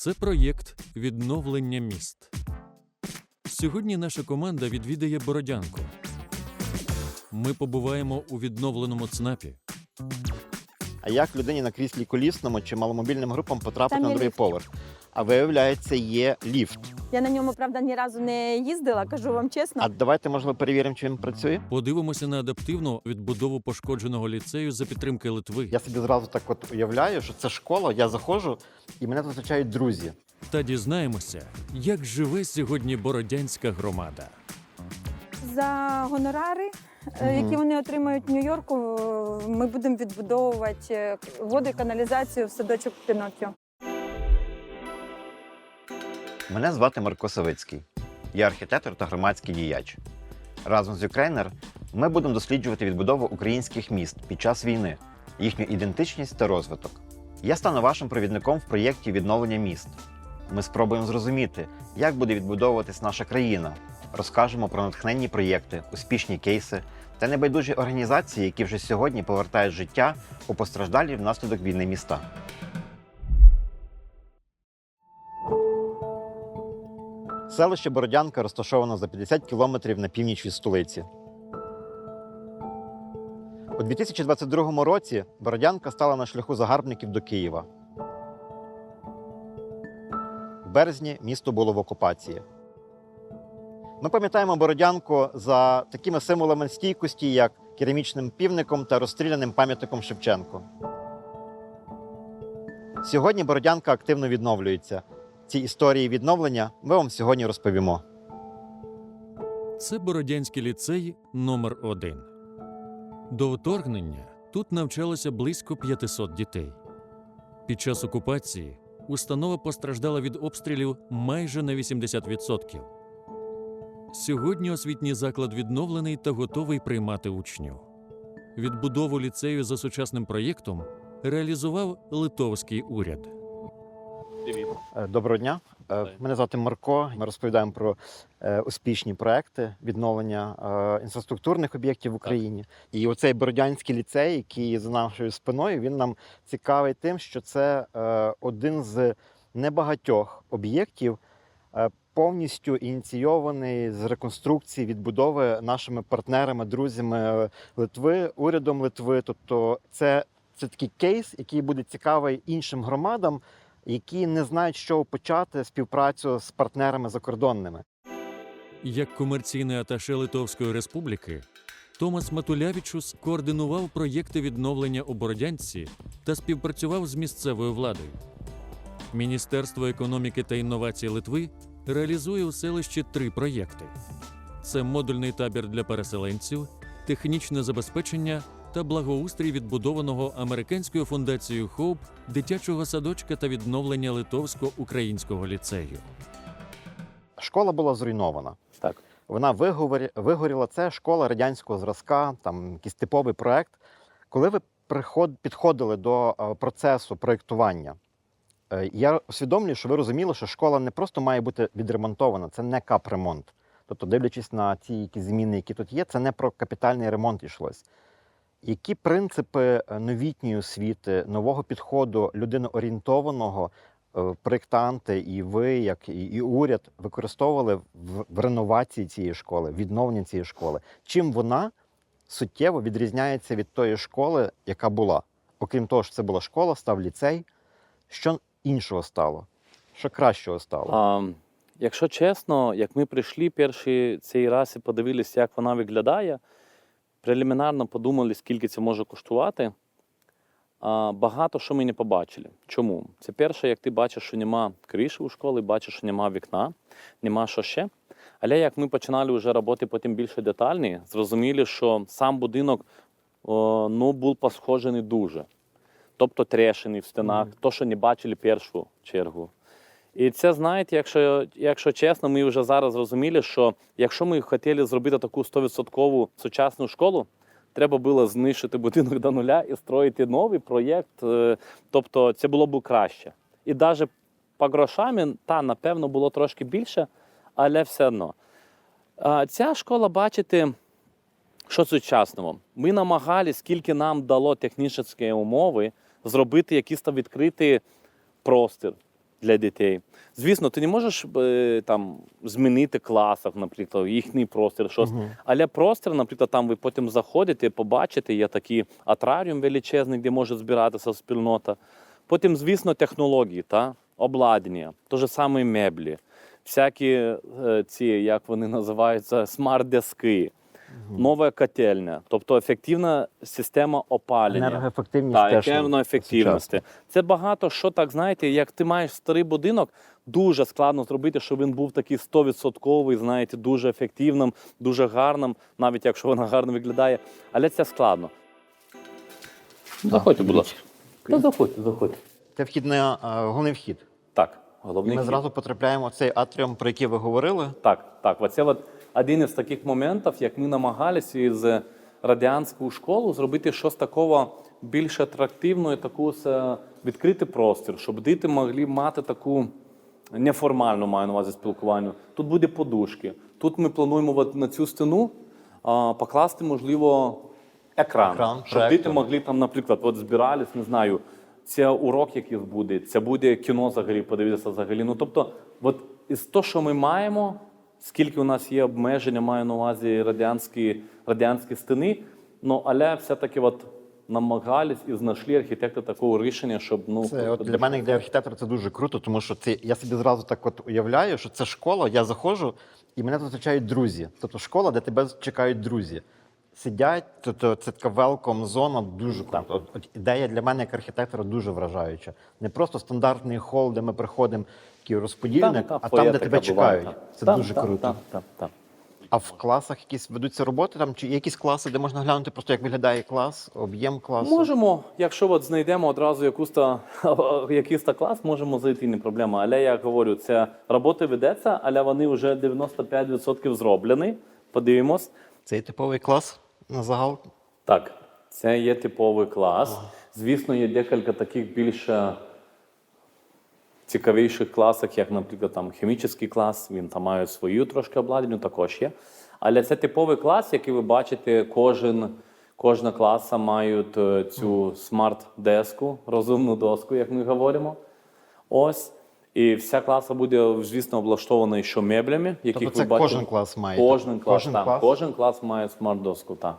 Це проєкт «Відновлення міст». Сьогодні наша команда відвідає Бородянку. Ми побуваємо у відновленому ЦНАПі. А як людині на кріслі колісному чи маломобільним групам потрапити Там на є другий ліфт. поверх? А виявляється, є ліфт. Я на ньому, правда, ні разу не їздила, кажу вам чесно. А давайте, можливо, перевіримо, чи він працює. Подивимося на адаптивну відбудову пошкодженого ліцею за підтримки Литви. Я собі зразу так от уявляю, що це школа, я заходжу, і мене зустрічають друзі. Та дізнаємося, як живе сьогодні Бородянська громада. За гонорари, які вони отримають в Нью-Йорку, ми будемо відбудовувати воду і каналізацію в садочок Піноккіо. Мене звати Марко Савицький. Я архітектор та громадський діяч. Разом з Ukrainer ми будемо досліджувати відбудову українських міст під час війни, їхню ідентичність та розвиток. Я стану вашим провідником в проєкті відновлення міст. Ми спробуємо зрозуміти, як буде відбудовуватись наша країна. Розкажемо про натхненні проєкти, успішні кейси та небайдужі організації, які вже сьогодні повертають життя у постраждалі внаслідок війни міста. Селище Бородянка розташовано за 50 кілометрів на північ від столиці. У 2022 році Бородянка стала на шляху загарбників до Києва. В березні місто було в окупації. Ми пам'ятаємо Бородянку за такими символами стійкості, як керамічним півником та розстріляним пам'ятником Шевченку. Сьогодні Бородянка активно відновлюється. Ці історії відновлення ми вам сьогодні розповімо. Це Бородянський ліцей номер 1. До вторгнення тут навчалося близько 500 дітей. Під час окупації установа постраждала від обстрілів майже на 80%. Сьогодні освітній заклад відновлений та готовий приймати учнів. Відбудову ліцею за сучасним проєктом реалізував литовський уряд. Доброго дня. Мене звати Марко. Ми розповідаємо про успішні проекти відновлення інфраструктурних об'єктів в Україні. І оцей Бородянський ліцей, який за нашою спиною, він нам цікавий тим, що це один з небагатьох об'єктів, повністю ініційований з реконструкції, відбудови нашими партнерами, друзями Литви, урядом Литви. Тобто це такий кейс, який буде цікавий іншим громадам, які не знають, з чого почати співпрацю з партнерами закордонними. Як комерційний аташе Литовської Республіки, Томас Матулявічус координував проєкти відновлення у Бородянці та співпрацював з місцевою владою. Міністерство економіки та інновацій Литви реалізує у селищі 3 проєкти. Це модульний табір для переселенців, технічне забезпечення та благоустрій відбудованого американською фундацією Хоуп дитячого садочка та відновлення литовсько-українського ліцею. Школа була зруйнована. Так. Вона вигоріла. Це школа радянського зразка, там якийсь типовий проект. Коли ви підходили до процесу проєктування, я усвідомлюю, що ви розуміли, що школа не просто має бути відремонтована, це не капремонт. Тобто, дивлячись на ці якісь зміни, які тут є, це не про капітальний ремонт йшлось. Які принципи новітньої освіти, нового підходу людиноорієнтованого проєктанти і ви, як і уряд, використовували в реновації цієї школи, відновленні цієї школи? Чим вона суттєво відрізняється від тої школи, яка була? Окрім того, що це була школа, став ліцей. Що іншого стало? Що кращого стало? Якщо чесно, як ми прийшли перший цей раз і подивилися, як вона виглядає, прелімінарно подумали, скільки це може коштувати. Багато що ми не побачили. Чому? Це перше, як ти бачиш, що нема криші у школі, бачиш, що нема вікна, нема що ще. Але як ми починали вже роботи потім більше детальні, зрозуміли, що сам будинок був посхожений дуже. Тобто тріщини в стінах, то, що не бачили першу чергу. І це, знаєте, якщо чесно, ми вже зараз зрозуміли, що якщо ми хотіли зробити таку 100% сучасну школу, треба було знищити будинок до нуля і строїти новий проєкт, тобто це було б краще. І навіть по грошам, напевно, було трошки більше, але все одно. Ця школа, бачите, що сучасного. Ми намагалися, скільки нам дало технічні умови, зробити якийсь відкритий простір. для дітей. Звісно, ти не можеш там змінити в класах, наприклад, їхній простір, щось. Але простір, наприклад, там ви потім заходите, побачите, є такий атраріум величезний, де може збиратися спільнота. Потім, звісно, технології, обладнання, те ж саме меблі, всякі ці, як вони називаються, смарт-диски, нова котельня, тобто ефективна система опалення. Енергоефективність Так, теж ефективності. Це багато що, так, знаєте, як ти маєш старий будинок, дуже складно зробити, щоб він був такий 100%, знаєте, дуже ефективним, дуже гарним, навіть якщо вона гарно виглядає. Але це складно. Заходьте, будь ласка. Заходьте. Це головний вхід. Так, І головний ми вхід. зразу потрапляємо в цей атріум, про який ви говорили. Так. Оце от один із таких моментів, як ми намагалися із радянською школою зробити щось такого більш атрактивного, таку відкритий простір, щоб діти могли мати таку неформальну, маю на увазі, спілкування. Тут буде подушки. Тут ми плануємо от на цю стіну покласти, можливо, екран щоб проектор. діти могли там, наприклад, от збирались, не знаю, це урок якийсь буде, це буде кіно взагалі, подивитися взагалі. Ну, тобто, от із того, що ми маємо, скільки у нас є обмеження, маю на увазі радянські стіни, але все-таки от намагались і знайшли архітектори такого рішення, щоб... Це от для мене, як для архітектора, це дуже круто, тому що я собі зразу так от уявляю, що це школа, я заходжу, і мене тут зустрічають друзі. Тобто школа, де тебе чекають друзі. Сидять, тобто це така велком-зона, дуже круто. От ідея для мене як архітектора дуже вражаюча. Не просто стандартний хол, де ми приходимо, такий розподільник, а там, де тебе чекають. Це дуже круто. Так. А в класах якісь ведуться роботи там? Чи є якісь класи, де можна глянути просто, як виглядає клас, об'єм класу? Можемо, якщо от знайдемо одразу якийсь клас, можемо зайти, не проблема. Але я говорю, ця робота ведеться, але вони вже 95% зроблені. Подивимось. Це є типовий клас на загал? Так, це є типовий клас. Звісно, є декілька таких більш цікавіших класів, як, наприклад, там хімічний клас, він там має свою трошки обладнання, також є. Але це типовий клас, який ви бачите, кожна класа має цю смарт-деску, розумну доску, як ми говоримо. Ось. І вся класа буде, звісно, облаштована ще меблями, яких Тобто це ви бачите. кожен клас має? Кожен клас має смарт-доску, так.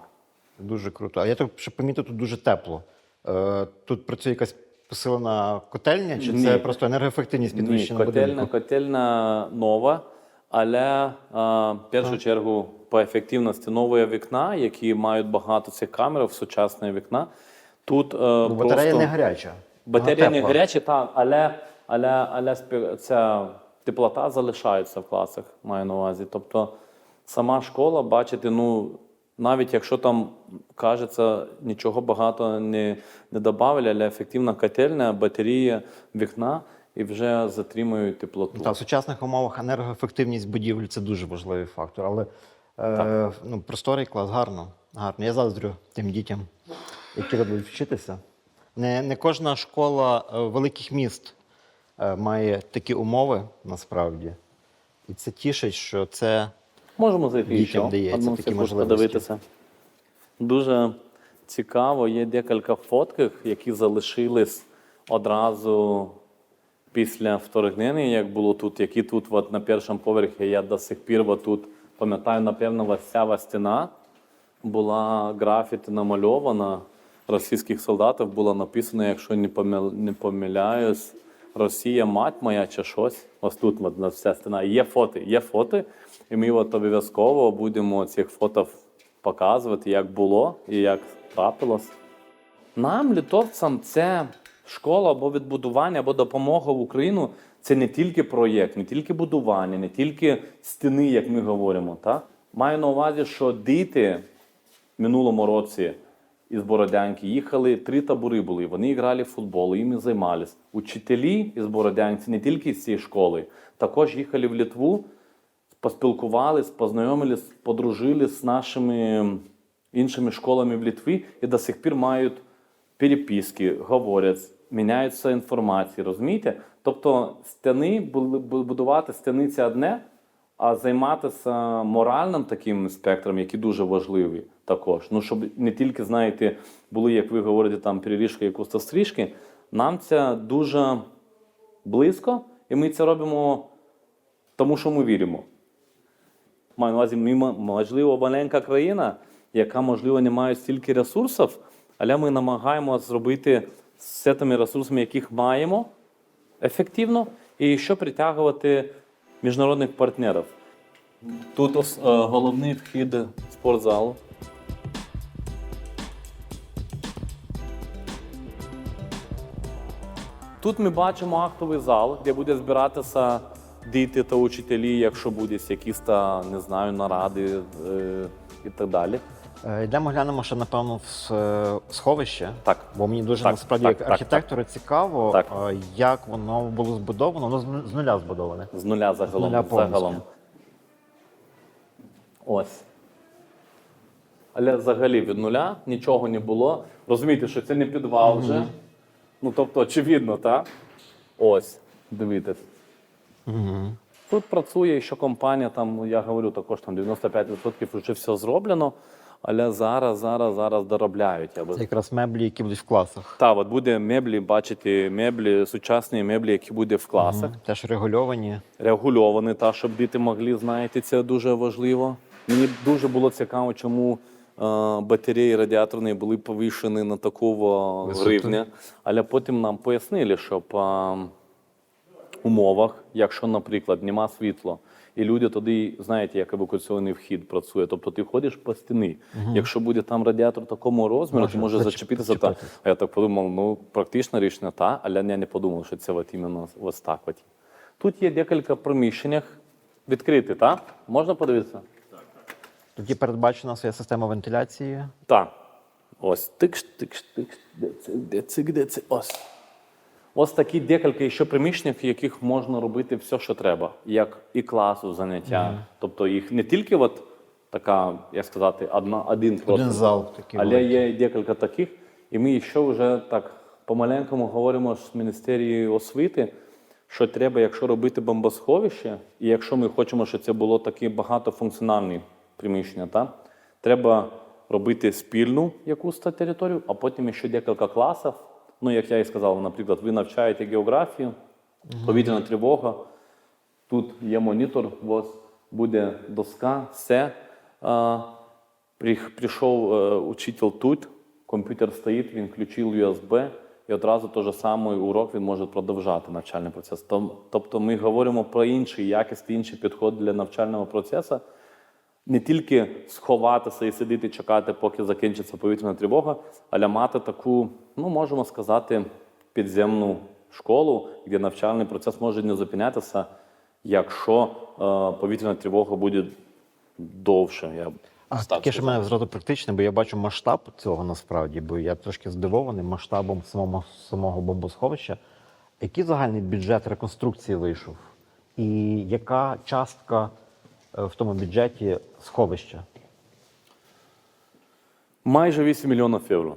Дуже круто. А я так ще помітив, тут дуже тепло. Тут працює якась посилена котельня, чи це просто енергоефективність підвищена будинку? Котельня нова, але в першу чергу по ефективності нові вікна, які мають багато цих камер, сучасне вікна. Тут Батарея не гаряча. Батарея не гаряча, так, але ця теплота залишається в класах, маю на увазі. Тобто сама школа, бачите, навіть якщо там, кажеться, нічого багато не додали, але ефективна котельня, батарея, вікна і вже затримують теплоту. Так, в сучасних умовах енергоефективність будівель – це дуже важливий фактор. Але просторий клас, гарно. Я заздрю тим дітям, які будуть вчитися. Не кожна школа великих міст має такі умови, насправді. І це тішить, що це можемо зайти дітям ще дається одну такі секунду можливості. подивитися. Дуже цікаво, є декілька фотків, які залишились одразу після вторгнення, як було тут, які тут от, на першому поверхі, я до сих пір тут пам'ятаю, напевно, ця стіна була графіті намальована російських солдатів, було написано, якщо не помиляюсь, Росія, мать моя, чи щось. Ось тут от, вся стіна. Є фото, і ми от обов'язково будемо цих фото показувати, як було і як трапилось. Нам, литовцям, це школа або відбудування, або допомога в Україну – це не тільки проєкт, не тільки будування, не тільки стіни, як ми говоримо. Так? Маю на увазі, що діти в минулому році із Бородянки їхали, 3 табори були, вони грали в футбол, іми займалися. Учителі із Бородянки, не тільки з цієї школи, також їхали в Литву, поспілкувалися, познайомились, подружились з нашими іншими школами в Литві і до сих пір мають переписки, говорять, міняються інформації, розумієте? Тобто будувати стіни – це одне, а займатися моральним таким спектром, який дуже важливий також. Щоб не тільки, знаєте, були, як ви говорите, там переріжки, якось стрижки, нам це дуже близько, і ми це робимо тому, що ми віримо. Маю на увазі, ми, можливо, маленька країна, яка, можливо, не має стільки ресурсів, але ми намагаємося зробити з тими ресурсами, яких маємо, ефективно, і ще притягувати міжнародних партнерів. Тут головний вхід в спортзал. Тут ми бачимо актовий зал, де буде збиратися діти та учителі, якщо будуть якісь, не знаю, наради і так далі. Йдемо глянемо ще, напевно, в сховище. Так. Бо мені дуже Так, насправді так, як так, архітектору цікаво, Так. як воно було збудовано. Воно з нуля збудоване. З нуля загалом. З нуля повністю. загалом. Ось. Але взагалі від нуля нічого не було. Розумієте, що це не підвал вже. Ну, тобто, очевидно, так? Ось, дивіться. Тут працює ще компанія, там, я говорю, також там 95% вже все зроблено, але зараз доробляють. Я би Це якраз меблі, які будуть в класах. Так, от буде меблі, бачите, меблі, сучасні меблі, які будуть в класах. Теж регульовані. Регульовані, та, щоб діти могли, знаєте, це дуже важливо. Мені дуже було цікаво, чому батареї радіаторні були повищені на такого Висоту. рівня. Але потім нам пояснили, що по умовах, якщо, наприклад, нема світла, і люди тоді, знаєте, як евакуаційний вхід працює, тобто ти ходиш по стіні. Якщо буде там радіатор такого розміру, то може зачепитися. А я так подумав, ну, практично рішення та, але я не подумав, що це от іменно ось так. От. Тут є декілька приміщень відкриті, так? Можна подивитися? Тоді передбачена своя система вентиляції. Так. Ось тикш. Де це? Ось. Ось такі декілька ще приміщень, в яких можна робити все, що треба. Як і класу заняття. Тобто їх не тільки от така, як сказати, один просто. Зал такий. Але великий. є декілька таких. І ми ще вже так помаленькому говоримо з Міністерією освіти, що треба, якщо робити бомбосховище, і якщо ми хочемо, щоб це було таке багатофункціональне приміщення, треба робити спільну якусь територію, а потім ще декілька класів. Ну, як я і сказав, наприклад, ви навчаєте географію, повітряна тривога, тут є монітор, ось буде доска, все. Прийшов учитель тут, комп'ютер стоїть, він включив USB, і одразу той же самий урок він може продовжати навчальний процес. Тобто ми говоримо про інший якість, інший підход для навчального процесу. Не тільки сховатися і сидіти, чекати, поки закінчиться повітряна тривога, але мати таку, ну, можемо сказати, підземну школу, де навчальний процес може не зупинятися, якщо повітряна тривога буде довше. Я Таке ж в мене зразу практичне, бо я бачу масштаб цього насправді, бо я трошки здивований масштабом самого бомбосховища. Який загальний бюджет реконструкції вийшов? І яка частка в тому бюджеті сховища? Майже 8 мільйонів євро.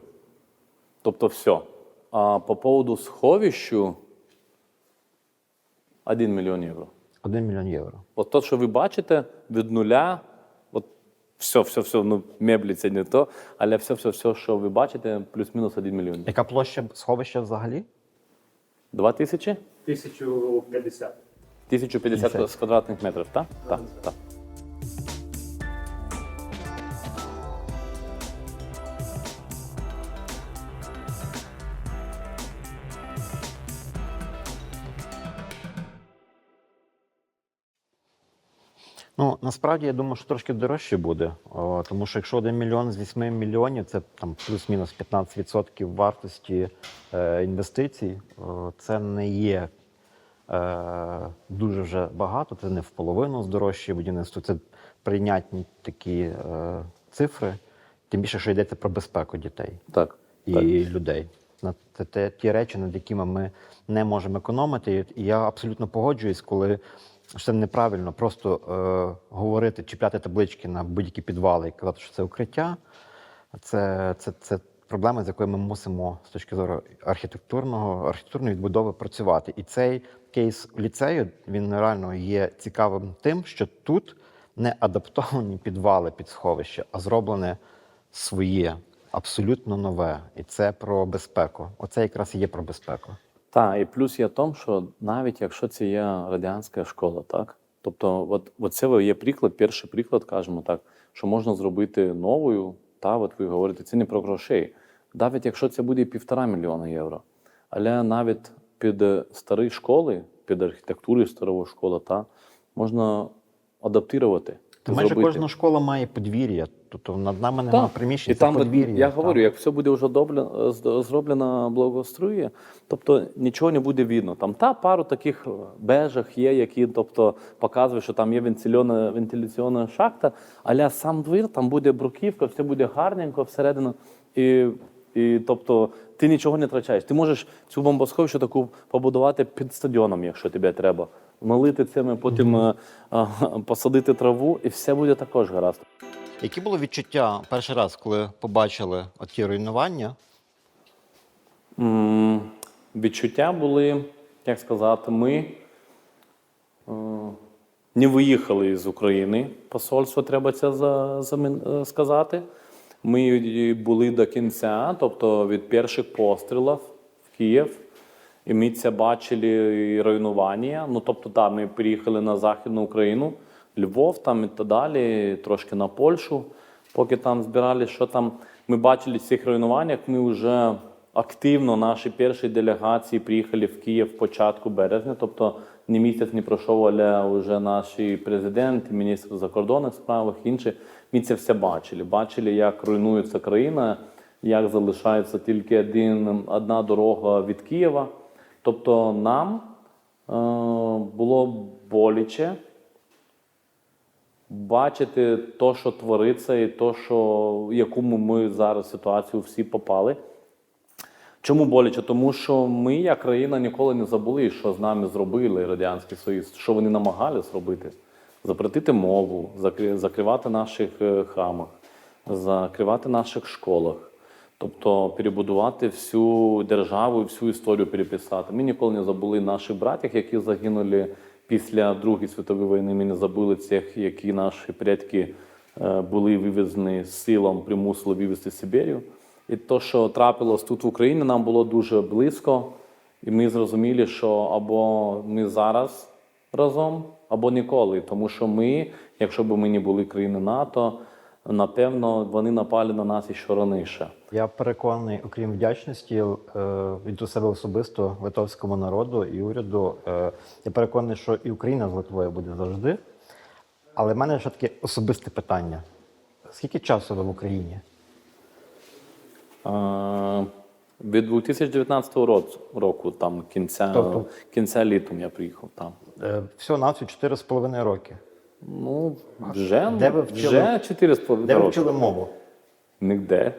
Тобто все. А по поводу сховищу 1 мільйон євро. 1 мільйон євро. От те, що ви бачите, від нуля, от все, ну, меблі це не то, але все, що ви бачите, плюс-мінус 1 мільйон. Яка площа сховища взагалі? 2000? 1050. 1050 квадратних метрів, так? Так. Ну, насправді, я думаю, що трошки дорожче буде. Тому що якщо 1 мільйон з 8 мільйонів, це там плюс-мінус 15% вартості інвестицій, це не є дуже вже багато, це не в половину здорожчає будівництво, це прийнятні такі цифри, тим більше, що йдеться про безпеку дітей Так. і людей. Це ті речі, над якими ми не можемо економити. І я абсолютно погоджуюсь, коли це неправильно просто говорити, чіпляти таблички на будь-які підвали і казати, що це укриття. Це проблема, з якою ми мусимо з точки зору архітектурної відбудови працювати. І цей кейс ліцею, він реально є цікавим тим, що тут не адаптовані підвали під сховище, а зроблене своє, абсолютно нове. І це про безпеку. Оце якраз і є про безпеку. Так, і плюс є в тому, що навіть якщо це є радянська школа, так? Тобто, от це є приклад, перший приклад, кажемо так, що можна зробити новою, та, от ви говорите, це не про грошей. Навіть якщо це буде 1,5 мільйона євро. Але навіть під старі школи, під архітектурою старої школи, та, можна адаптувати. Та майже зробити. кожна школа має подвір'я. Тобто над нами Так. немає приміщень, І це там, подвір'я. я так. говорю, як все буде вже добре зроблено благоустрої, тобто нічого не буде видно. Там пару таких бежах є, які тобто, показують, що там є вентиляційна шахта, але сам двір, там буде бруківка, все буде гарненько всередину. І тобто ти нічого не втрачаєш. Ти можеш цю бомбосховищу таку побудувати під стадіоном, якщо тобі треба. Налити цими, потім посадити траву, і все буде також гаразд. Які було відчуття перший раз, коли побачили ті руйнування? Відчуття були, як сказати, ми не виїхали з України, посольство, треба це сказати. Ми були до кінця, тобто від перших пострілів в Київ, і ми це бачили і руйнування. Ну, тобто, так, ми приїхали на Західну Україну, Львов там і так далі, трошки на Польщу, поки там збирали, що там. Ми бачили цих руйнуваннях, ми вже активно, наші перші делегації приїхали в Київ початку березня, тобто ні місяць не пройшов, але вже наш президент, міністр закордонних справ, інші, ми це все бачили. Бачили, як руйнується країна, як залишається тільки одна дорога від Києва. Тобто нам було боляче бачити те, що твориться, і те, в яку ми зараз ситуацію всі попали. Чому боляче? Тому що ми, як країна, ніколи не забули, що з нами зробили Радянський Союз, що вони намагалися зробити. Запретити мову, закривати наших храмах, закривати наших школах. Тобто перебудувати всю державу і всю історію переписати. Ми ніколи не забули наших братів, які загинули після Другої світової війни. Ми не забули цих, які наші предки були вивезені силом, примусили вивезти в Сибірію. І те, що трапилось тут в Україні, нам було дуже близько. І ми зрозуміли, що або ми зараз разом, або ніколи. Тому що ми, якщо б ми не були країною НАТО, напевно, вони напали на нас ще раніше. Я переконаний, окрім вдячності від у себе особисто литовському народу і уряду, я переконаний, що і Україна з Литвою буде завжди. Але в мене ще таке особисте питання. Скільки часу ви в Україні? Від 2019 року, там, кінця літом я приїхав там. Всього-навсього 4,5 роки. Ну, вже Де ви вчили? вже 4,5 роки. Де ви вчили мову? Нігде.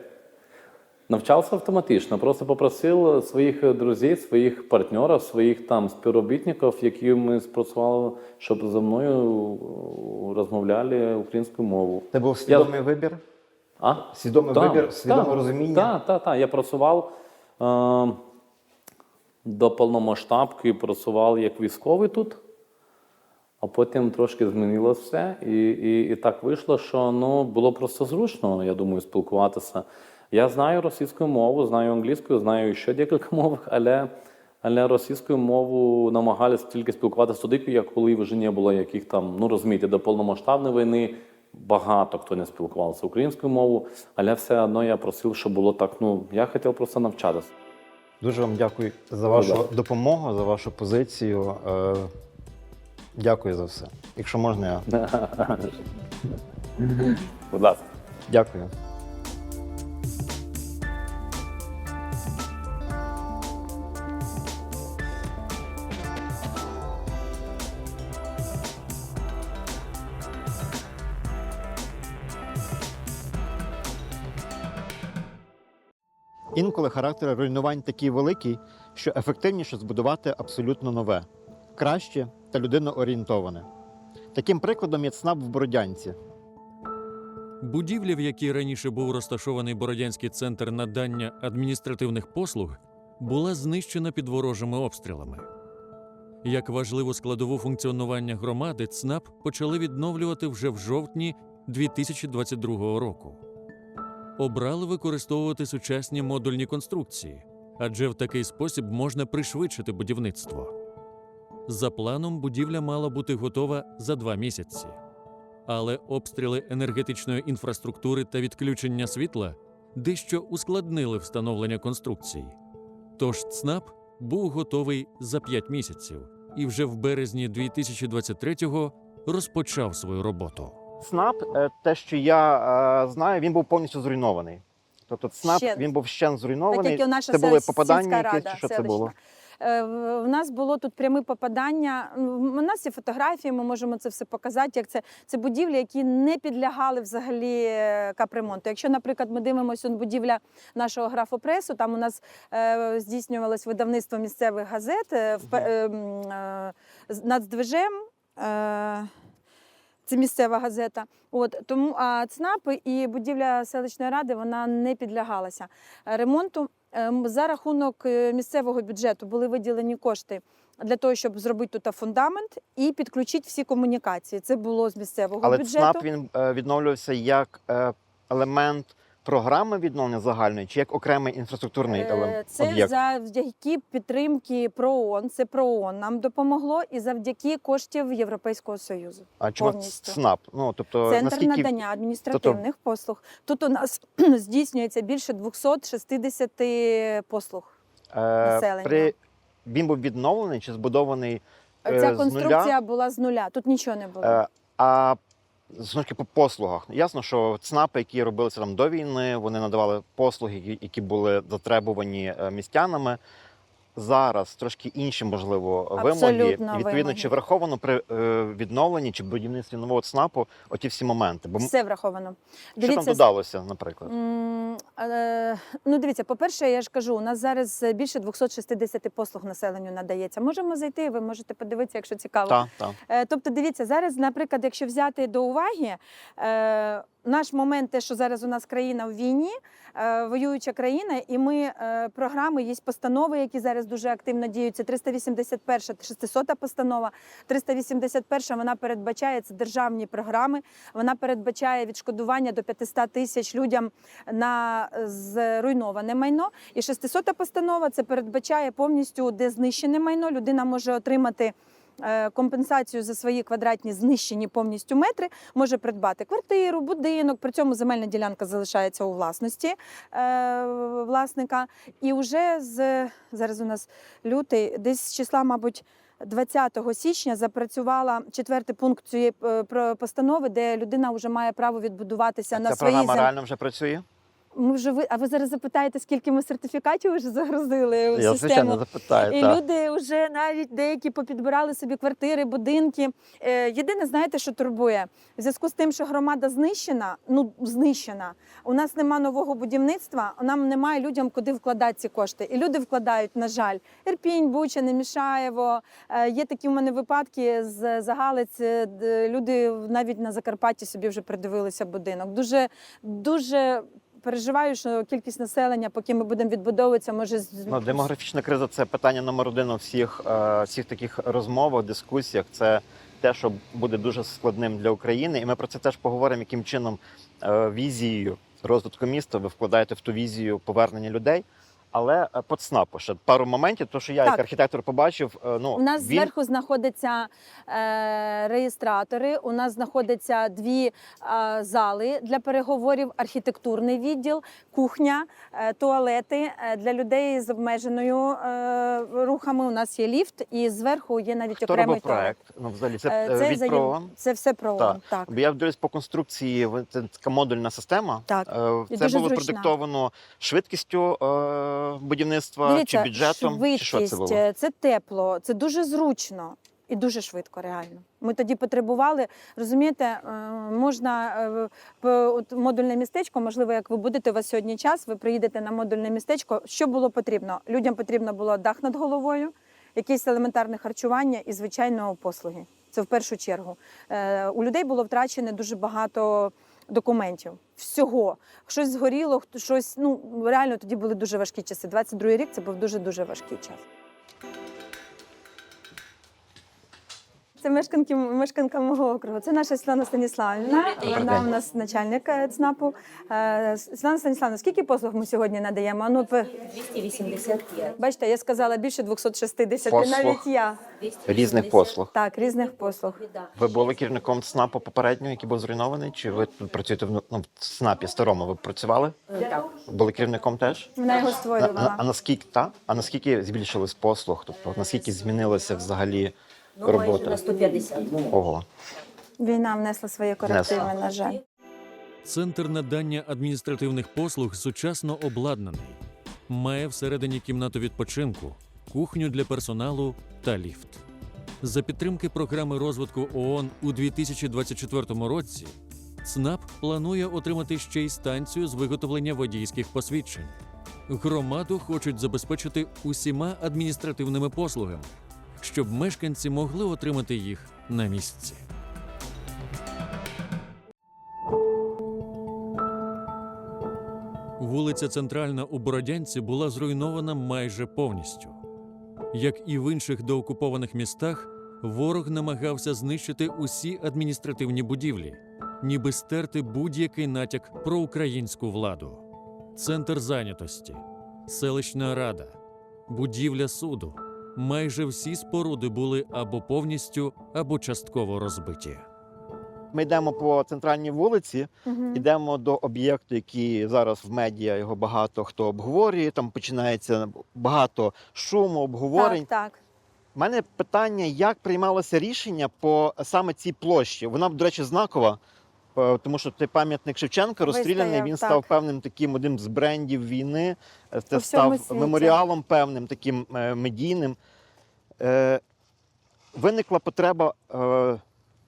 Навчався автоматично. Просто попросив своїх друзів, своїх партнерів, своїх там співробітників, які ми спрацювали, щоб зі мною розмовляли українською мовою. Це був свідомий вибір? Свідомий вибір, свідоме розуміння? Так. Я працював до повномасштабки, працював як військовий тут, а потім трошки змінилося все. І так вийшло, що було просто зручно, я думаю, спілкуватися. Я знаю російську мову, знаю англійську, знаю ще декілька мов, але російською мовою намагалися тільки спілкуватися тоді, коли вже не було яких там, розумієте, до повномасштабної війни багато хто не спілкувався українською мовою, але все одно я просив, щоб було так, я хотів просто навчатися. Дуже вам дякую за вашу допомогу, за вашу позицію. Дякую за все. Якщо можна, я... Будь ласка. Дякую. Інколи характер руйнувань такий великий, що ефективніше збудувати абсолютно нове, краще та людиноорієнтоване. Таким прикладом є ЦНАП в Бородянці. Будівля, в якій раніше був розташований Бородянський центр надання адміністративних послуг, була знищена під ворожими обстрілами. Як важливу складову функціонування громади, ЦНАП почали відновлювати вже в жовтні 2022 року. Обрали використовувати сучасні модульні конструкції, адже в такий спосіб можна пришвидшити будівництво. За планом, будівля мала бути готова за 2 місяці. Але обстріли енергетичної інфраструктури та відключення світла дещо ускладнили встановлення конструкцій. Тож ЦНАП був готовий за 5 місяців і вже в березні 2023-го розпочав свою роботу. ЦНАП, те, що я знаю, він був повністю зруйнований. Тобто ЦНАП, Вщент. він був вщент зруйнований. Так як і наша це були сільська попадання рада, якісь, чи що це селищна. було? В нас було тут пряме попадання. У нас є фотографії, ми можемо це все показати. Як це будівлі, які не підлягали взагалі капремонту. Якщо, наприклад, ми дивимося будівля нашого графопресу, там у нас здійснювалось видавництво місцевих газет «Нацдвижем». Це місцева газета. Тому ЦНАПи і будівля селищної ради вона не підлягалася ремонту. За рахунок місцевого бюджету були виділені кошти для того, щоб зробити тут фундамент і підключити всі комунікації. Це було з місцевого Але бюджету. ЦНАП, він відновлювався як елемент програми відновлення загальної, чи як окремий інфраструктурний Це об'єкт? завдяки підтримки ПРООН. Це ПРООН нам допомогло і завдяки коштів Європейського Союзу. А чому повністю. ЦНАП? Ну, тобто, Центр наскільки... надання адміністративних послуг. Тут у нас здійснюється більше 260 послуг населення. Він був відновлений чи збудований Ця з нуля? конструкція була з нуля. Тут нічого не було. А знову ж таки по послугах. Ясно, що ЦНАПи, які робилися там до війни, вони надавали послуги, які були затребувані містянами. Зараз трошки інші, можливо, вимоги. Абсолютно І, відповідно, вимоги. чи враховано при відновленні чи будівництві нового ЦНАПу оті всі моменти? Бо Все враховано. що там додалося, наприклад? Ну, дивіться, по-перше, я ж кажу, у нас зараз більше 260 послуг населенню надається. Можемо зайти, ви можете подивитися, якщо цікаво. Так. Тобто, дивіться, зараз, наприклад, якщо взяти до уваги наш момент, те, що зараз у нас країна в війні, воююча країна, і ми програми, є постанови, які зараз дуже активно діються. 381, 600 постанова. 381 вона передбачає, це державні програми, вона передбачає відшкодування до 500 тисяч людям на зруйноване майно. І 600 постанова, це передбачає повністю, де знищене майно, людина може отримати компенсацію за свої квадратні знищені повністю метри, може придбати квартиру, будинок, при цьому земельна ділянка залишається у власності власника. І вже зараз у нас лютий, десь з числа, мабуть, 20 січня запрацювала 4-й пункт цієї постанови, де людина вже має право відбудуватися на Ця своїй програма землі. реально вже працює? А ви зараз запитаєте, скільки ми сертифікатів вже загрузили в Я, систему? звичайно, запитаю. І так. люди вже навіть деякі попідбирали собі квартири, будинки. Єдине, знаєте, що турбує? В зв'язку з тим, що громада знищена, у нас нема нового будівництва, нам немає людям, куди вкладати ці кошти. І люди вкладають, на жаль, Ірпінь, Буча, Немішаєво. Є такі в мене випадки з Загалиць, люди навіть на Закарпатті собі вже придивилися будинок. Дуже переживаю, що кількість населення, поки ми будемо відбудовуватися, може... Демографічна криза – це питання номер 1 у всіх таких розмовах, дискусіях. Це те, що буде дуже складним для України. І ми про це теж поговоримо, яким чином візією розвитку міста ви вкладаєте в ту візію повернення людей. Але по ЦНАПу ще пару моментів, тому що я як архітектор побачив, у нас зверху знаходяться реєстратори, у нас знаходяться 2 зали для переговорів, архітектурний відділ, кухня, туалети для людей з обмеженою рухами. У нас є ліфт і зверху є навіть окремий туалет. Ну, взагалі, це від ПРООН? Це все ПРООН, так. Бо я дивлюсь по конструкції, це така модульна система. Так. Це було продиктовано швидкістю будівництва, дивіться, чи бюджетом? Швидкість, чи що це було? Це тепло, це дуже зручно і дуже швидко, реально. Ми тоді потребували, розумієте, можна модульне містечко, можливо, як ви будете, у вас сьогодні час, ви приїдете на модульне містечко. Що було потрібно? Людям потрібно було дах над головою, якесь елементарне харчування і, звичайно, послуги. Це в першу чергу. У людей було втрачено дуже багато документів. Всього. Щось згоріло, щось, реально тоді були дуже важкі часи. 22-й рік – це був дуже-дуже важкий час. Це мешканка мого округу. Це наша Світлана Станіславівна. Вона у нас начальник ЦНАПу. Світлана Станіславівна, скільки послуг ми сьогодні надаємо? 285. Бачите, я сказала більше 260, Послуг. навіть я. Різних послуг. Так, різних послуг. Ви були керівником ЦНАПу попереднього, який був зруйнований? Чи ви тут працюєте в ЦНАПі старому? Ви працювали? Так. Були керівником теж? Вона його створювала. А наскільки збільшились послуг? Тобто наскільки змінилася взагалі Ну, майже робота? на 150. Ого. Війна внесла свої корективи, Внесла. на жаль. Центр надання адміністративних послуг сучасно обладнаний. Має всередині кімнату відпочинку, кухню для персоналу та ліфт. За підтримки програми розвитку ООН у 2024 році ЦНАП планує отримати ще й станцію з виготовлення водійських посвідчень. Громаду хочуть забезпечити усіма адміністративними послугами, щоб мешканці могли отримати їх на місці. Вулиця Центральна у Бородянці була зруйнована майже повністю. Як і в інших доокупованих містах, ворог намагався знищити усі адміністративні будівлі, ніби стерти будь-який натяк про українську владу. Центр зайнятості, селищна рада, будівля суду – майже всі споруди були або повністю, або частково розбиті. Ми йдемо по центральній вулиці, Мгм. йдемо до об'єкту, який зараз в медіа його багато хто обговорює. Там починається багато шуму, обговорень. Так, так. У мене питання, як приймалося рішення по саме цій площі. Вона, до речі, знакова, тому що цей пам'ятник Шевченка розстріляний, Вистояв, він так. став певним таким одним з брендів війни, це У всьому став світі. меморіалом певним, таким медійним. Виникла потреба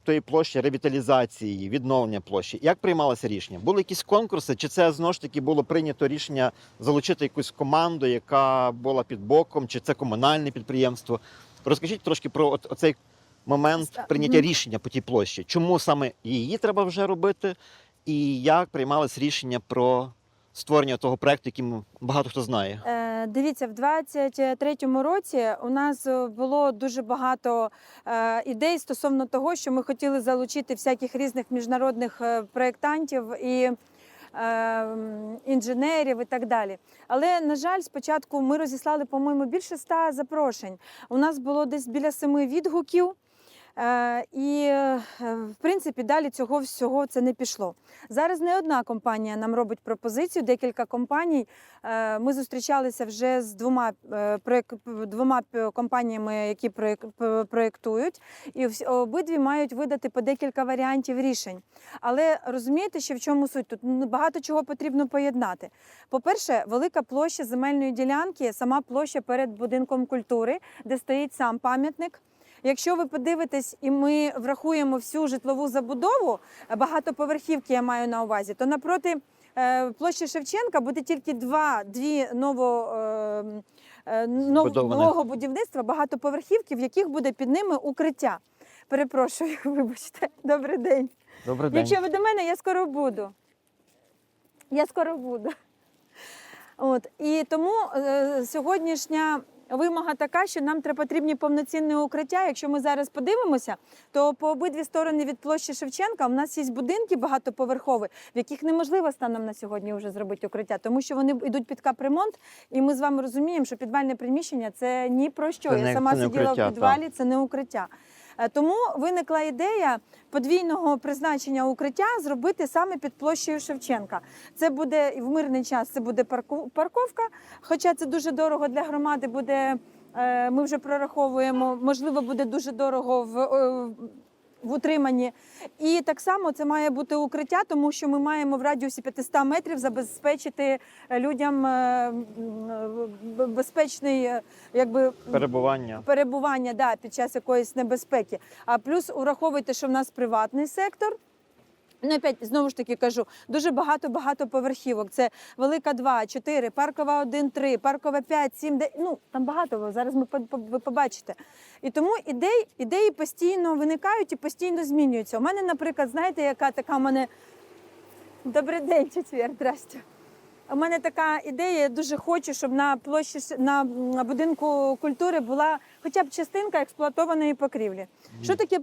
тої площі, ревіталізації її, відновлення площі. Як приймалося рішення? Були якісь конкурси, чи це знову ж таки було прийнято рішення залучити якусь команду, яка була під боком, чи це комунальне підприємство? Розкажіть трошки про оцей момент прийняття рішення по тій площі. Чому саме її треба вже робити? І як приймалось рішення про створення того проекту, який багато хто знає? Дивіться, в 23-му році у нас було дуже багато ідей стосовно того, що ми хотіли залучити всяких різних міжнародних проєктантів і інженерів і так далі. Але, на жаль, спочатку ми розіслали, по-моєму, більше 100 запрошень. У нас було десь біля 7 відгуків. І, в принципі, далі цього всього це не пішло. Зараз не одна компанія нам робить пропозицію, декілька компаній. Ми зустрічалися вже з двома компаніями, які проєктують, і обидві мають видати по декілька варіантів рішень. Але розумієте, що в чому суть? Тут багато чого потрібно поєднати. По-перше, велика площа земельної ділянки, сама площа перед будинком культури, де стоїть сам пам'ятник. Якщо ви подивитесь і ми врахуємо всю житлову забудову, багатоповерхівки я маю на увазі, то напроти площі Шевченка буде тільки дві нового будівництва, багатоповерхівки, в яких буде під ними укриття. Перепрошую, вибачте. Добрий день. Добрий день. Якщо ви до мене, я скоро буду. От. І тому сьогоднішня вимога така, що нам потрібні повноцінні укриття. Якщо ми зараз подивимося, то по обидві сторони від площі Шевченка у нас є будинки багатоповерхові, в яких неможливо станом на сьогодні вже зробити укриття, тому що вони йдуть під капремонт, і ми з вами розуміємо, що підвальне приміщення – це ні про що. Я сама сиділа укриття, в підвалі, це не укриття. Тому виникла ідея подвійного призначення укриття зробити саме під площею Шевченка. Це буде в мирний час, це буде парковка, хоча це дуже дорого для громади буде, ми вже прораховуємо, можливо, буде дуже дорого в утриманні. І так само це має бути укриття, тому що ми маємо в радіусі 500 метрів забезпечити людям безпечний перебування під час якоїсь небезпеки. А плюс ураховуйте, що в нас приватний сектор. Ну, опять, знову ж таки кажу, дуже багато поверхівок. Це Велика 2, 4, Паркова 1, 3, Паркова 5, 7, 9, там багато, зараз ви побачите. І тому ідеї постійно виникають і постійно змінюються. У мене, наприклад, знаєте, яка така в мене... Добрий день, четвер, здрасте. У мене така ідея, я дуже хочу, щоб на площі на будинку культури була хоча б частинка експлуатованої покрівлі. Що таке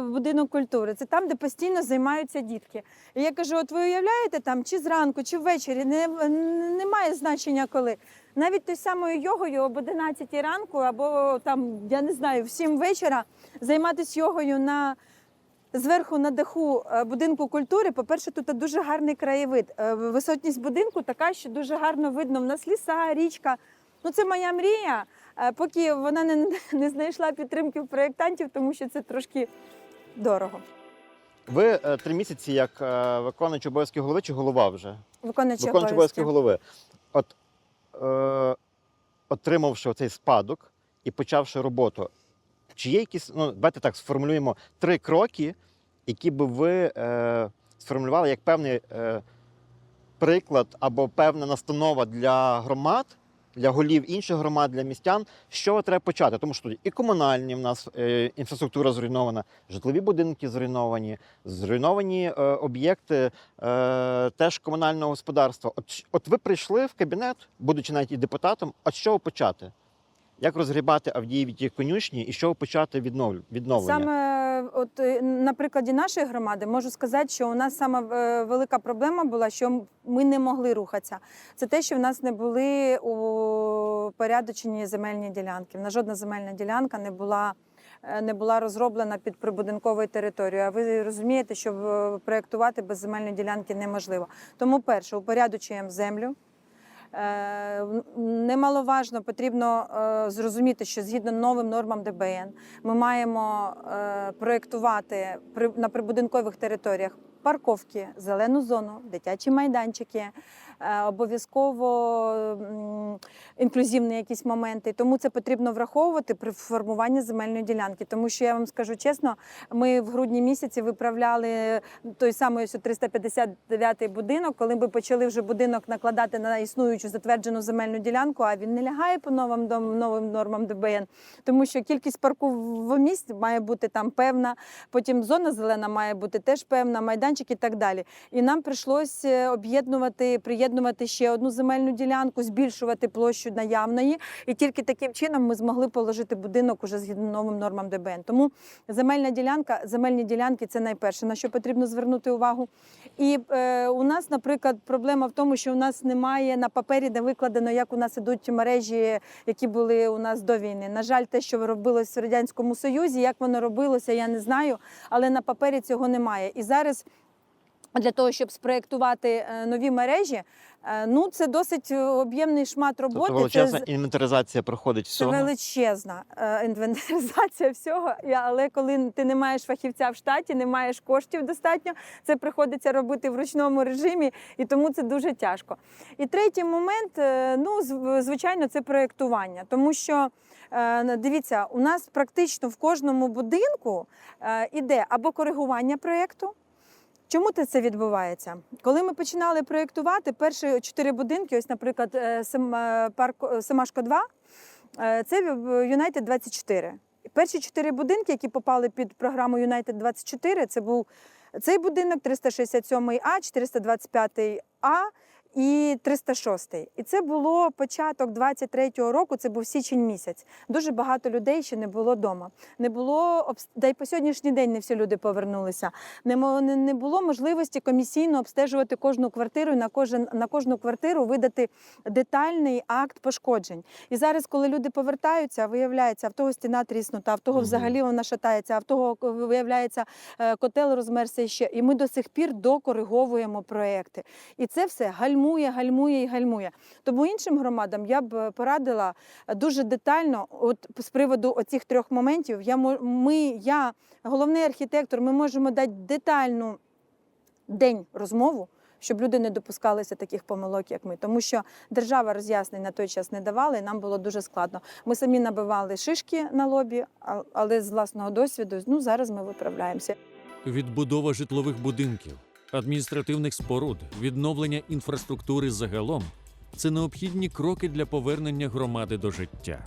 будинок культури? Це там, де постійно займаються дітки. І я кажу, от ви уявляєте, там чи зранку, чи ввечері, немає значення коли. Навіть той самою йогою об 11 ранку, або там, я не знаю, в 7 вечора займатися йогою зверху на даху будинку культури. По-перше, тут дуже гарний краєвид. Висотність будинку така, що дуже гарно видно. В нас ліса, річка. Ну, це моя мрія, поки вона не знайшла підтримки в проєктантів, тому що це трошки дорого. Ви 3 місяці як виконуючий обов'язки голови чи голова вже? Виконуючи Виконуючий обов'язки голови. От отримавши цей спадок і почавши роботу, чи є якісь, ну, давайте так сформулюємо 3 кроки, які би ви сформулювали як певний приклад або певна настанова для громад, для голів інших громад, для містян, з чого треба почати? Тому що тут і комунальні в нас інфраструктура зруйнована, житлові будинки зруйновані об'єкти теж комунального господарства. От ви прийшли в кабінет, будучи навіть і депутатом, от з чого почати? Як розгрібати Авдіїві ті конюшні і з чого почати відновлення? Саме от на прикладі нашої громади можу сказати, що у нас сама велика проблема була, що ми не могли рухатися. Це те, що в нас не були упорядочені земельні ділянки. В нас жодна земельна ділянка не була розроблена під прибудинковою територією. А ви розумієте, що проєктувати без земельної ділянки неможливо. Тому перше, упорядочуємо землю. Немаловажно, потрібно зрозуміти, що згідно новим нормам ДБН ми маємо проєктувати на прибудинкових територіях парковки, зелену зону, дитячі майданчики, обов'язково інклюзивні якісь моменти. Тому це потрібно враховувати при формуванні земельної ділянки. Тому що, я вам скажу чесно, ми в грудні місяці виправляли той самий 359-й будинок, коли ми почали вже будинок накладати на існуючу затверджену земельну ділянку, а він не лягає по новим нормам ДБН. Тому що кількість парковмісць має бути там певна, потім зона зелена має бути теж певна, майданчик і так далі. І нам прийшлося приєднувати ще одну земельну ділянку, збільшувати площу наявної, і тільки таким чином ми змогли положити будинок уже згідно новим нормам ДБН. Тому земельні ділянки – це найперше, на що потрібно звернути увагу. І у нас, наприклад, проблема в тому, що у нас немає на папері, де викладено, як у нас ідуть мережі, які були у нас до війни. На жаль, те, що робилось в Радянському Союзі, як воно робилося, я не знаю, але на папері цього немає. І зараз для того, щоб спроєктувати нові мережі, ну, це досить об'ємний шмат роботи. Тобто величезна інвентаризація проходить всього? Це величезна інвентаризація всього, але коли ти не маєш фахівця в штаті, не маєш коштів достатньо, це приходиться робити в ручному режимі, і тому це дуже тяжко. І третій момент, ну, звичайно, це проєктування, тому що, дивіться, у нас практично в кожному будинку іде або коригування проєкту. Чому це відбувається? Коли ми починали проєктувати перші 4 будинки, ось, наприклад, Семашко-2, це Юнайтед 24. Перші 4 будинки, які попали під програму Юнайтед 24, це був цей будинок 367А, 425А і 306. І це було початок 23-го року, це був січень місяць. Дуже багато людей ще не було вдома. Не було, да й по сьогоднішній день не всі люди повернулися. Не було можливості комісійно обстежувати кожну квартиру і на кожну квартиру видати детальний акт пошкоджень. І зараз, коли люди повертаються, виявляється, а в того стіна тріснута, а в того взагалі вона шатається, а в того, виявляється, котел розмерся ще. І ми до сих пір докориговуємо проекти. І це все гальмує. Тому іншим громадам я б порадила дуже детально, от з приводу оцих 3 моментів, я, головний архітектор, ми можемо дати детальну розмову, щоб люди не допускалися таких помилок, як ми. Тому що держава роз'яснень на той час не давала, і нам було дуже складно. Ми самі набивали шишки на лобі, але з власного досвіду, ну, зараз ми виправляємося. Відбудова житлових будинків, адміністративних споруд, відновлення інфраструктури загалом – це необхідні кроки для повернення громади до життя.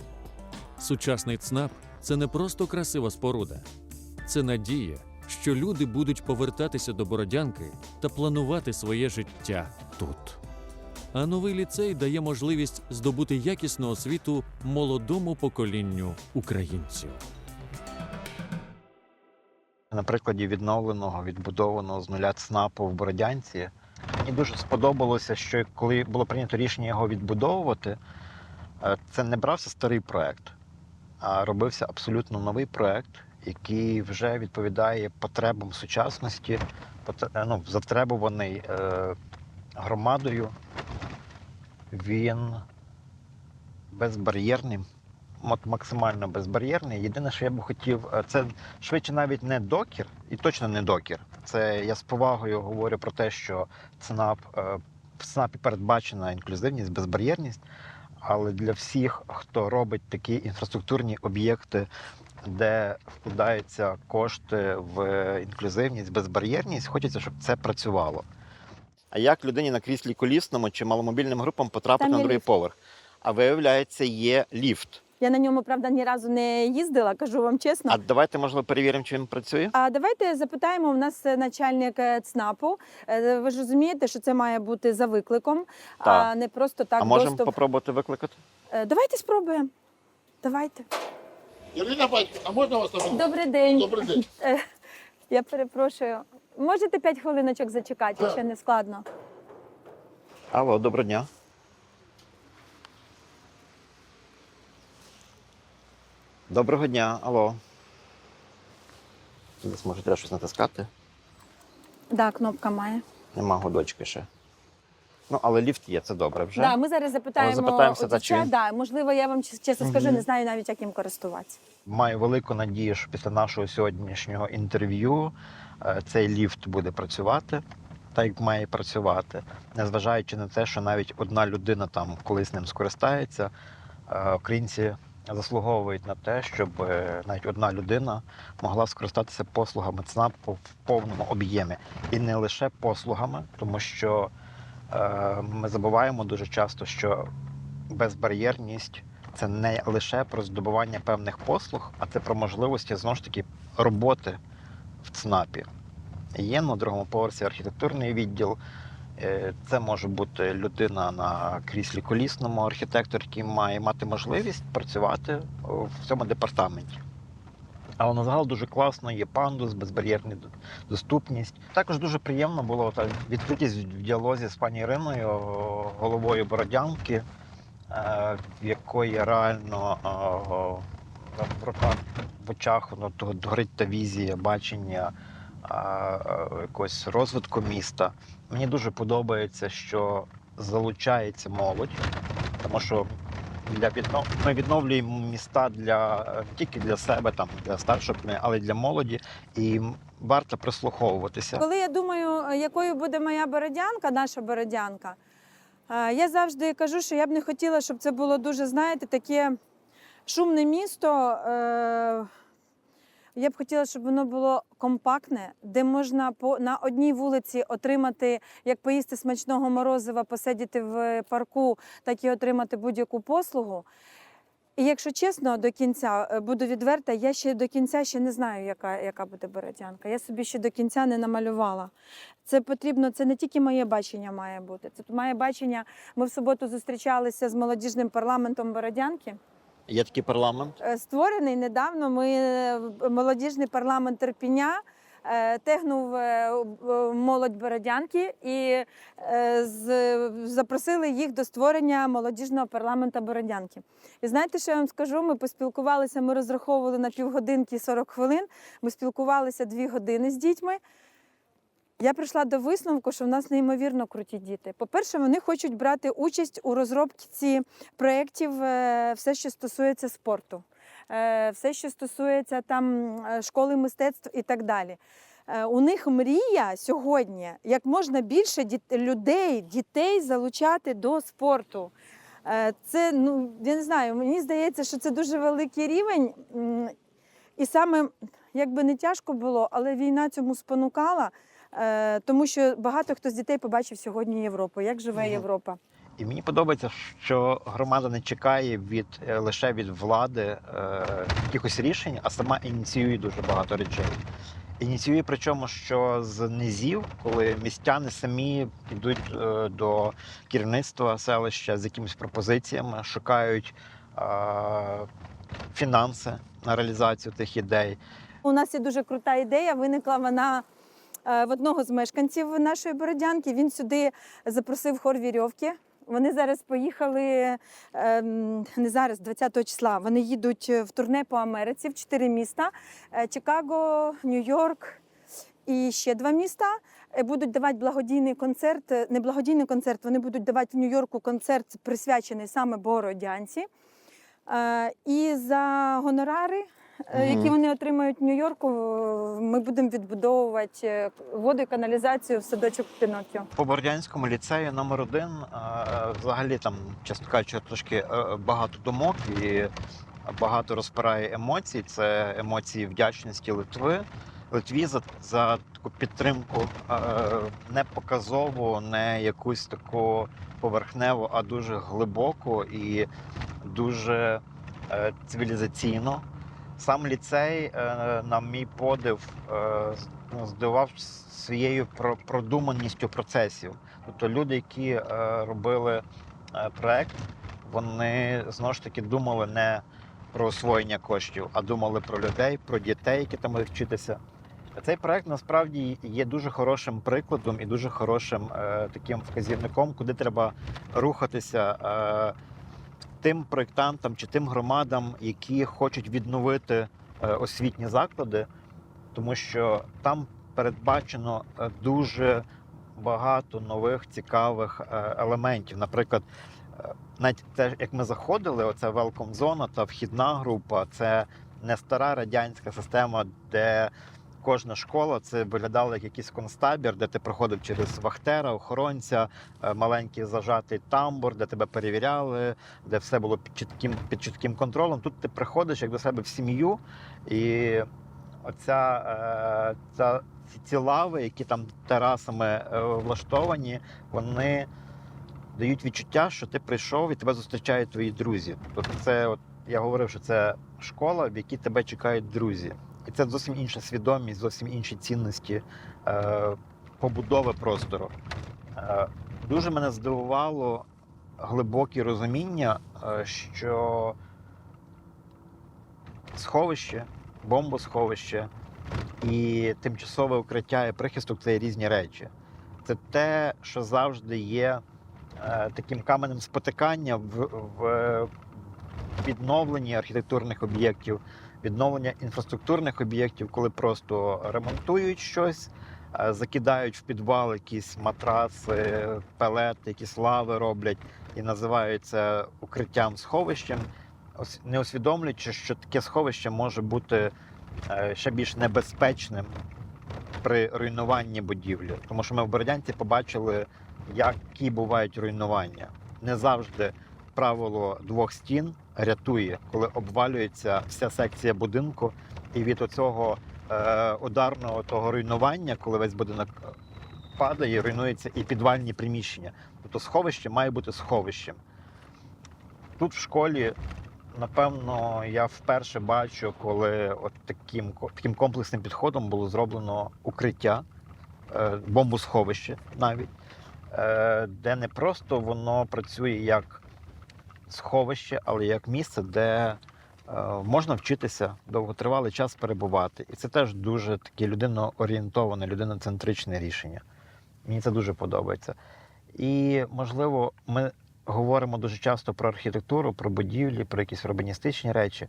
Сучасний ЦНАП – це не просто красива споруда. Це надія, що люди будуть повертатися до Бородянки та планувати своє життя тут. А новий ліцей дає можливість здобути якісну освіту молодому поколінню українців. На прикладі відновленого, відбудованого з нуля ЦНАПу в Бородянці, мені дуже сподобалося, що коли було прийнято рішення його відбудовувати, це не брався старий проект, а робився абсолютно новий проект, який вже відповідає потребам сучасності, затребуваний громадою. Він безбар'єрний, максимально безбар'єрний. Єдине, що я б хотів, це швидше навіть не докір, і точно не докір. Це я з повагою говорю про те, що в ЦНАПі передбачена інклюзивність, безбар'єрність, але для всіх, хто робить такі інфраструктурні об'єкти, де вкладаються кошти в інклюзивність, безбар'єрність, хочеться, щоб це працювало. А як людині на кріслі колісному чи маломобільним групам потрапити Там на є другий ліфт. поверх? А виявляється, є ліфт. Я на ньому, правда, ні разу не їздила, кажу вам чесно. А давайте, можливо, перевіримо, чи він працює? А давайте запитаємо, у нас начальник ЦНАПу. Ви ж розумієте, що це має бути за викликом, а Так. не просто так А можемо доступ. попробувати викликати? Давайте спробуємо. Давайте. Ірина Батько, а можна вас на минуту? Добрий день. Добрий день. Я перепрошую. Можете 5 хвилиночок зачекати, Так. ще не складно. Алло, доброго дня. Доброго дня, алло. Десь може треба щось натискати. Да, кнопка має. Нема гудочки ще. Ну, але ліфт є, це добре вже. Да, ми зараз запитаємо. запитаємося, оця, чи він- да, можливо, я вам чесно скажу, Мгм. не знаю навіть, як їм користуватися. Маю велику надію, що після нашого сьогоднішнього інтерв'ю цей ліфт буде працювати так, як має працювати, незважаючи на те, що навіть одна людина там колись ним скористається. Українці заслуговують на те, щоб навіть одна людина могла скористатися послугами ЦНАПу в повному об'ємі. І не лише послугами, тому що ми забуваємо дуже часто, що безбар'єрність це не лише про здобування певних послуг, а це про можливості, знову ж таки, роботи в ЦНАПі. Є на другому поверсі архітектурний відділ. Це може бути людина на кріслі колісному, архітектор, який має мати можливість працювати в цьому департаменті. Але на загал дуже класно, є пандус, безбар'єрна доступність. Також дуже приємно було відкритість в діалозі з пані Іриною, головою Бородянки, в якої реально в очах горить та візія, бачення якогось розвитку міста. Мені дуже подобається, що залучається молодь, тому що ми відновлюємо міста не тільки для себе, для старшого покоління, але й для молоді, і варто прислуховуватися. Коли я думаю, якою буде моя Бородянка, наша Бородянка, я завжди кажу, що я б не хотіла, щоб це було дуже, знаєте, таке шумне місто. Я б хотіла, щоб воно було компактне, де можна на одній вулиці отримати, як поїсти смачного морозива, посидіти в парку, так і отримати будь-яку послугу. І якщо чесно, до кінця, буду відверта, я ще до кінця ще не знаю, яка буде Бородянка. Я собі ще до кінця не намалювала. Це потрібно, це не тільки моє бачення має бути. Це моє бачення. Ми в суботу зустрічалися з молодіжним парламентом Бородянки. Є такий парламент? Створений недавно. Молодіжний парламент Ірпеня тегнув молодь Бородянки і запросили їх до створення молодіжного парламенту Бородянки. І знаєте, що я вам скажу? Ми поспілкувалися, ми розраховували на півгодинки 40 хвилин, ми спілкувалися 2 години з дітьми. Я прийшла до висновку, що в нас неймовірно круті діти. По-перше, вони хочуть брати участь у розробці проєктів все, що стосується спорту, все, що стосується там школи мистецтв і так далі. У них мрія сьогодні, як можна більше дітей залучати до спорту. Це, я не знаю, мені здається, що це дуже великий рівень. І саме, якби не тяжко було, але війна цьому спонукала, тому що багато хто з дітей побачив сьогодні Європу, як живе Європа. І мені подобається, що громада не чекає лише від влади якихось рішень, а сама ініціює дуже багато речей. Ініціює, причому, що з низів, коли містяни самі йдуть до керівництва селища з якимись пропозиціями, шукають фінанси на реалізацію тих ідей. У нас є дуже крута ідея. Виникла вона в одного з мешканців нашої Бородянки. Він сюди запросив хор вірьовки. Вони зараз поїхали, не зараз, 20 числа. Вони їдуть в турне по Америці в 4 міста: Чикаго, Нью-Йорк і ще 2 міста. Будуть давати благодійний концерт, не благодійний концерт, вони будуть давати в Нью-Йорку концерт, присвячений саме Бородянці. І за гонорари, які вони отримають в Нью-Йорку, ми будемо відбудовувати воду і каналізацію в садочок Піноккіо. По Бородянському ліцею номер 1 взагалі там, чесно кажучи, трошки багато думок і багато розпирає емоцій. Це емоції вдячності Литві за таку підтримку, не показову, не якусь таку поверхневу, а дуже глибоку і дуже цивілізаційно. Сам ліцей, на мій подив, здивував своєю продуманістю процесів. Тобто люди, які робили проект, вони знову ж таки думали не про освоєння коштів, а думали про людей, про дітей, які там будуть вчитися. Цей проект насправді є дуже хорошим прикладом і дуже хорошим таким вказівником, куди треба рухатися тим проєктантам чи тим громадам, які хочуть відновити освітні заклади, тому що там передбачено дуже багато нових цікавих елементів. Наприклад, навіть те, як ми заходили, оця велком-зона та вхідна група, це не стара радянська система, де кожна школа це виглядало як якийсь концтабір, де ти проходив через вахтера, охоронця, маленький зажатий тамбур, де тебе перевіряли, де все було під чітким контролем. Тут ти приходиш як до себе в сім'ю, і ці лави, які там терасами влаштовані, вони дають відчуття, що ти прийшов і тебе зустрічають твої друзі. Тобто це, я говорив, що це школа, в якій тебе чекають друзі. І це зовсім інша свідомість, зовсім інші цінності побудови простору. Дуже мене здивувало глибоке розуміння, що сховище, бомбосховище і тимчасове укриття і прихисток – це різні речі. Це те, що завжди є таким каменем спотикання в відновленні архітектурних об'єктів, відновлення інфраструктурних об'єктів, коли просто ремонтують щось, закидають в підвал якісь матраси, пелети, якісь лави роблять і називають це укриттям, сховищем, не усвідомлюючи, що таке сховище може бути ще більш небезпечним при руйнуванні будівлі. Тому що ми в Бородянці побачили, які бувають руйнування. Не завжди правило 2 стін рятує, коли обвалюється вся секція будинку, і від оцього ударного того руйнування, коли весь будинок падає, руйнується і підвальні приміщення. Тобто сховище має бути сховищем. Тут в школі, напевно, я вперше бачу, коли от таким комплексним підходом було зроблено укриття, бомбосховище навіть, де не просто воно працює як сховище, але як місце, де можна вчитися, довготривалий час перебувати. І це теж дуже таке людиноорієнтоване, людиноцентричне рішення. Мені це дуже подобається. І, можливо, ми говоримо дуже часто про архітектуру, про будівлі, про якісь урбаністичні речі,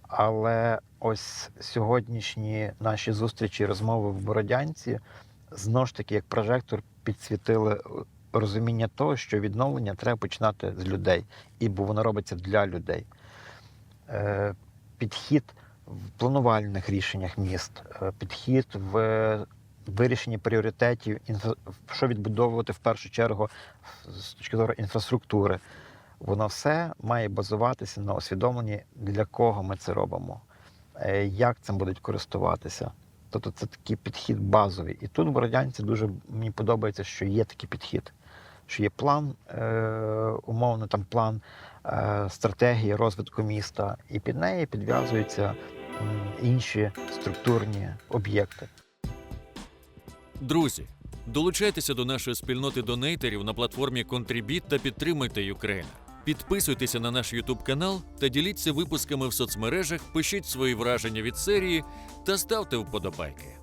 але ось сьогоднішні наші зустрічі і розмови в Бородянці знову ж таки, як прожектор, підсвітили розуміння того, що відновлення треба починати з людей, і бо воно робиться для людей. Підхід в планувальних рішеннях міст, підхід в вирішенні пріоритетів, що відбудовувати в першу чергу з точки зору інфраструктури. Воно все має базуватися на усвідомленні, для кого ми це робимо, як цим будуть користуватися. Тобто це такий підхід базовий. І тут в Бородянці дуже мені подобається, що є такий підхід, що є план, умовно там план стратегії розвитку міста, і під неї підв'язуються інші структурні об'єкти. Друзі, долучайтеся до нашої спільноти донейтерів на платформі Contribit та підтримуйте Ukraine. Підписуйтеся на наш YouTube канал та діліться випусками в соцмережах, пишіть свої враження від серії та ставте вподобайки.